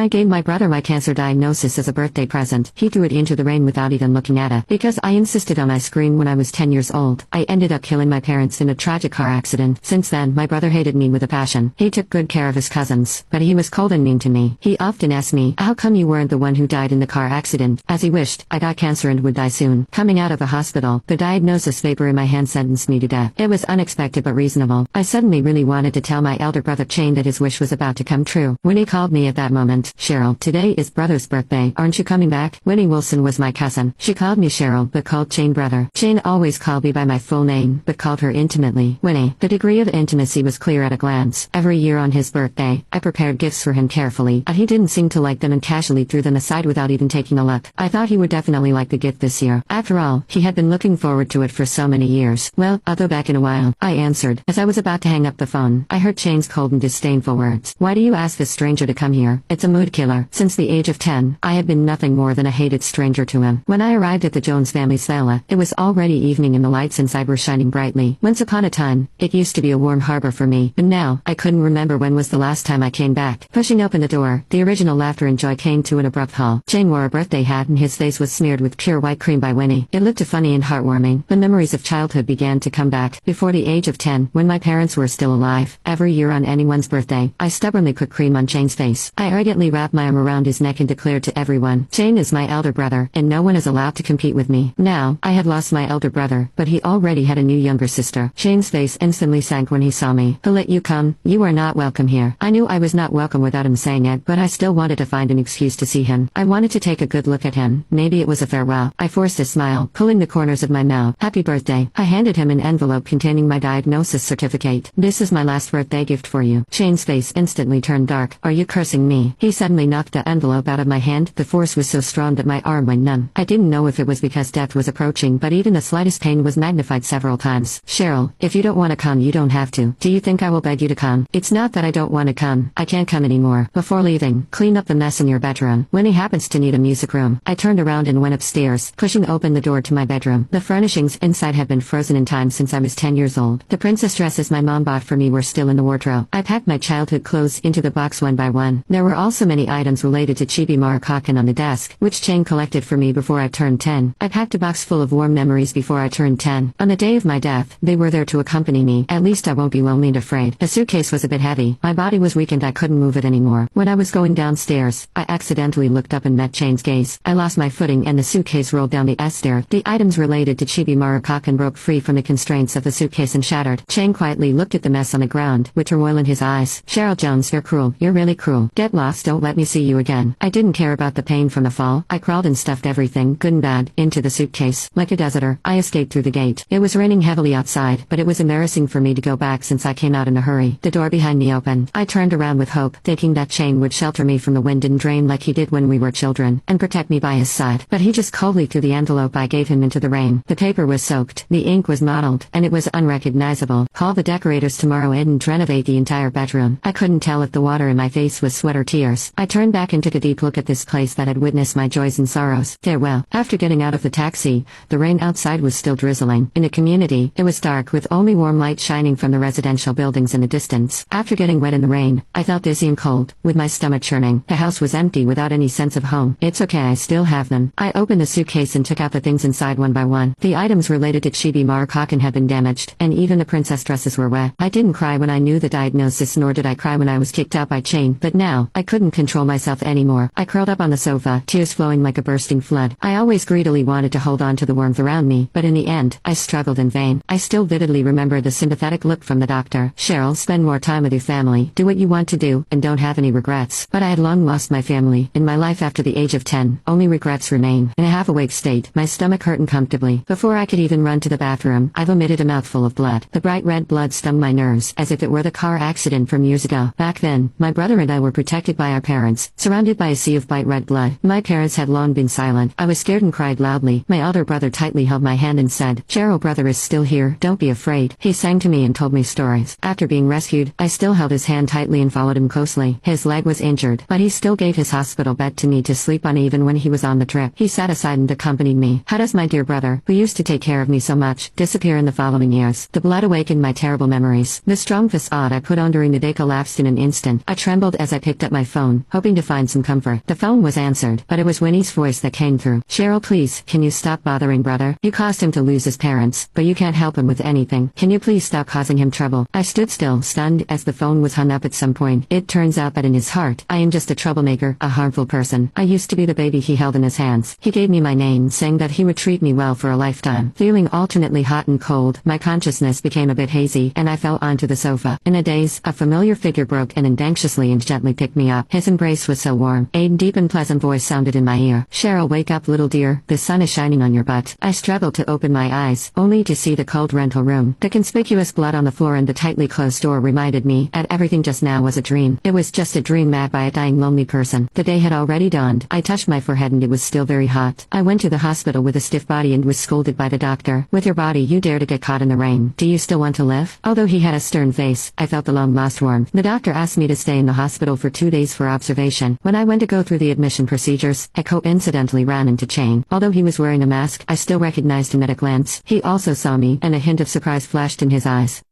I gave my brother my cancer diagnosis as a birthday present. He threw it into the rain without even looking at it. Because I insisted on my scream when I was 10 years old, I ended up killing my parents in a tragic car accident. Since then, my brother hated me with a passion. He took good care of his cousins, but he was cold and mean to me. He often asked me, how come you weren't the one who died in the car accident? As he wished, I got cancer and would die soon. Coming out of the hospital, the diagnosis vapor in my hand sentenced me to death. It was unexpected but reasonable. I suddenly really wanted to tell my elder brother Shane that his wish was about to come true. Winnie called me at that moment. Cheryl, today is brother's birthday. Aren't you coming back? Winnie Wilson was my cousin. She called me Cheryl, but called Shane brother. Shane always called me by my full name, but called her intimately Winnie. The degree of intimacy was clear at a glance. Every year on his birthday, I prepared gifts for him carefully, but he didn't seem to like them and casually threw them aside without even taking a look. I thought he would definitely like the gift this year. After all, he had been looking forward to it for so many years. Well, I'll go back in a while, I answered. As I was about to hang up the phone, I heard Shane's cold and disdainful words. Why do you ask this stranger to come here? It's a mood killer. Since the age of 10, I had been nothing more than a hated stranger to him. When I arrived at the Jones family's villa, it was already evening and the lights inside were shining brightly. Once upon a time, it used to be a warm harbor for me, but now, I couldn't remember when was the last time I came back. Pushing open the door, the original laughter and joy came to an abrupt halt. Shane wore a birthday hat and his face was smeared with pure white cream by Winnie. It looked funny and heartwarming. The memories of childhood began to come back. Before the age of 10, when my parents were still alive, every year on anyone's birthday, I stubbornly put cream on Shane's face. I arrogantly wrapped my arm around his neck and declared to everyone, Shane is my elder brother, and no one is allowed to compete with me. Now, I had lost my elder brother, but he already had a new younger sister. Shane's face instantly sank when he saw me. Who let you come? You are not welcome here. I knew I was not welcome without him saying it, but I still wanted to find an excuse to see him. I wanted to take a good look at him. Maybe it was a farewell. I forced a smile, pulling the corners of my mouth. Happy birthday. I handed him an envelope containing my diagnosis certificate. This is my last birthday gift for you. Shane's face instantly turned dark. Are you cursing me? He suddenly knocked the envelope out of my hand. The force was so strong that my arm went numb. I didn't know if it was because death was approaching, but even the slightest pain was magnified several times. Cheryl, if you don't want to come, you don't have to. Do you think I will beg you to come? It's not that I don't want to come. I can't come anymore. Before leaving, clean up the mess in your bedroom. Winnie happens to need a music room. I turned around and went upstairs, pushing open the door to my bedroom. The furnishings inside had been frozen in time since I was 10 years old. The princess dresses my mom bought for me were still in the wardrobe. I packed my childhood clothes into the box one by one. There were also many items related to Chibi Marakakan on the desk, which Shane collected for me before I turned 10. I packed a box full of warm memories before I turned 10. On the day of my death, they were there to accompany me. At least I won't be lonely and afraid. The suitcase was a bit heavy. My body was weak and I couldn't move it anymore. When I was going downstairs, I accidentally looked up and met Shane's gaze. I lost my footing and the suitcase rolled down the stair. The items related to Chibi Marakakan broke free from the constraints of the suitcase and shattered. Shane quietly looked at the mess on the ground, with turmoil in his eyes. Cheryl Jones, you're cruel. You're really cruel. Get lost, don't let me see you again. I didn't care about the pain from the fall. I crawled and stuffed everything, good and bad, into the suitcase. Like a deserter, I escaped through the gate. It was raining heavily outside, but it was embarrassing for me to go back since I came out in a hurry. The door behind me opened. I turned around with hope, thinking that Shane would shelter me from the wind and rain like he did when we were children, and protect me by his side. But he just coldly threw the envelope I gave him into the rain. The paper was soaked, the ink was mottled, and it was unrecognizable. Call the decorators tomorrow and renovate the entire bedroom. I couldn't tell if the water in my face was sweat or tears. I turned back and took a deep look at this place that had witnessed my joys and sorrows. Farewell. After getting out of the taxi, the rain outside was still drizzling. In the community, it was dark with only warm light shining from the residential buildings in the distance. After getting wet in the rain, I felt dizzy and cold, with my stomach churning. The house was empty without any sense of home. It's okay, I still have them. I opened the suitcase and took out the things inside one by one. The items related to Chibi Marakakan had been damaged, and even the princess dresses were wet. I didn't cry when I knew the diagnosis, nor did I cry when I was kicked out by Shane, but now, I couldn't control myself anymore. I curled up on the sofa, tears flowing like a bursting flood. I always greedily wanted to hold on to the warmth around me, but in the end, I struggled in vain. I still vividly remember the sympathetic look from the doctor. Cheryl, spend more time with your family, do what you want to do, and don't have any regrets. But I had long lost my family. In my life after the age of 10, only regrets remain. In a half-awake state, my stomach hurt uncomfortably. Before I could even run to the bathroom, I vomited a mouthful of blood. The bright red blood stung my nerves, as if it were the car accident from years ago. Back then, my brother and I were protected by our parents, surrounded by a sea of bright red blood. My parents had long been silent. I was scared and cried loudly. My elder brother tightly held my hand and said, Cheryl, brother is still here, don't be afraid. He sang to me and told me stories. After being rescued, I still held his hand tightly and followed him closely. His leg was injured, but he still gave his hospital bed to me to sleep on even when he was on the trip. He sat aside and accompanied me. How does my dear brother, who used to take care of me so much, disappear in the following years? The blood awakened my terrible memories. The strong facade I put on during the day collapsed in an instant. I trembled as I picked up my phone phone, hoping to find some comfort. The phone was answered, but it was Winnie's voice that came through. Cheryl, please, can you stop bothering brother? You caused him to lose his parents, but you can't help him with anything. Can you please stop causing him trouble? I stood still, stunned, as the phone was hung up. At some point, it turns out that in his heart, I am just a troublemaker, a harmful person. I used to be the baby he held in his hands. He gave me my name, saying that he would treat me well for a lifetime. Feeling alternately hot and cold, my consciousness became a bit hazy, and I fell onto the sofa. In a daze, a familiar figure broke in and anxiously and gently picked me up. His embrace was so warm. A deep and pleasant voice sounded in my ear. Cheryl, wake up, little dear. The sun is shining on your butt. I struggled to open my eyes, only to see the cold rental room. The conspicuous blood on the floor and the tightly closed door reminded me that everything just now was a dream. It was just a dream made by a dying lonely person. The day had already dawned. I touched my forehead and it was still very hot. I went to the hospital with a stiff body and was scolded by the doctor. With your body you dare to get caught in the rain. Do you still want to live? Although he had a stern face, I felt the long-lost warmth. The doctor asked me to stay in the hospital for 2 days for observation. When I went to go through the admission procedures, I coincidentally ran into Chang. Although he was wearing a mask, I still recognized him at a glance. He also saw me, and a hint of surprise flashed in his eyes.